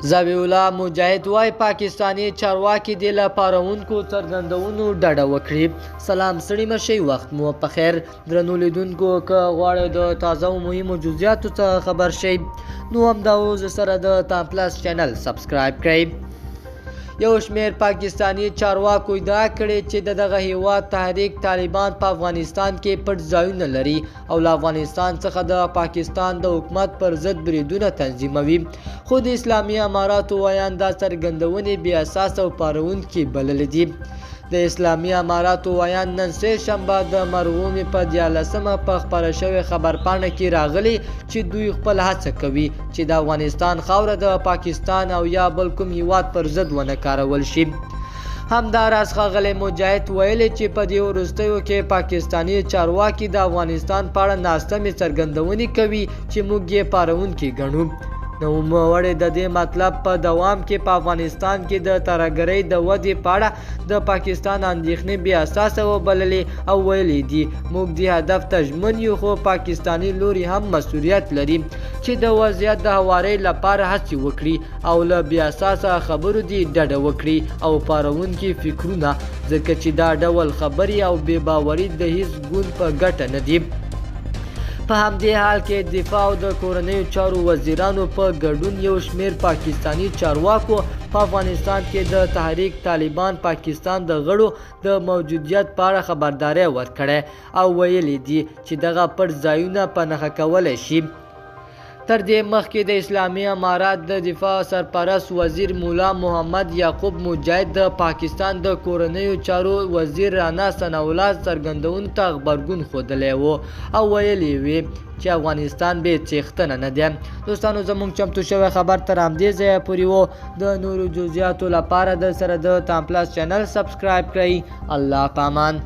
ذبیح الله مجاهد وای پاکستانی چارواکي د لپارونکو څرګندونو ډډه وکړي. سلام ستړي مشئ، وخت مو په خیر. درنو لیدونکو، که غواړئ د تازه او مهمو جزئیاتو څخه خبر شئ نو همدا اوس سره د تام پلس چینل سبسکرایب کړئ. یو شمیر پاکستانی چارواکو ادعا کړې چې دغه هیواد تحریک طالبان په افغانستان کې پټ ځایونه لري او له افغانستان څخه د پاکستان د حکومت پر ضد بریدونه تنظیموي، خو د اسلامي اماراتو ویان دا څرګندونې بې اساسه او پارونکي بللې دي. د اسلامي اماراتو ویان نن سه شنبه د مرغومي په 14مه په خبره شوې خبرپاڼه کې راغلي چې دوی خپل هڅه کوي چې د افغانستان خاوره د پاکستان او یا بل کوم هیواد پر ضد ونه کارول شي. همداراز ښاغلی مجاهد ویلي چې په دې وروستیو کې پاکستانی چارواکي د افغانستان په اړه ناسمې څرګندونې کوي چې موږ یې پارونکي ګڼو. نوموړي د دې مطلب په دوام کې په افغانستان کې د ترهګرۍ د ودې په اړه د پاکستان اندېښنې بې اساسه وبللې او ویلي دي موږ دې هدف ته ژمن یو، خو پاکستاني لوري هم مسؤلیت لري چې د وضعیت د هوارۍ لپاره هڅې وکړي او له بې اساسه خبرو دې ډډه وکړي او پارونکي فکرونه، ځکه چې دا ډول خبرې او بې باوري د هیڅ ګوند په ګټه نه دي. په همدې حال کې دفاع او د کورنیو چارو وزیرانو په ګډون یو شمیر پاکستانی چارواکو په افغانستان کې د تحریک طالبان پاکستان د غړو د موجودیت په اړه خبرداری ورکړې او ویلي دي چې دغه پټ ځایونه په نښه کولی شي. تر دې مخکې د اسلامي امارات د دفاع سرپرست وزیر مولا محمد یعقوب مجاهد د پاکستان د کورنیو چارو وزیر رانا ثناء الله څرګندونو ته غبرګون ښودلی و او ویلي وي چې افغانستان بې څښتنه نه دی. دوستانو، زموږ چمتو شوی خبر تر همدې ځایه پورې و. د نورو جزئیاتو لپاره د سره د تام پلس چینل سبسکرایب کړئ. الله پامان.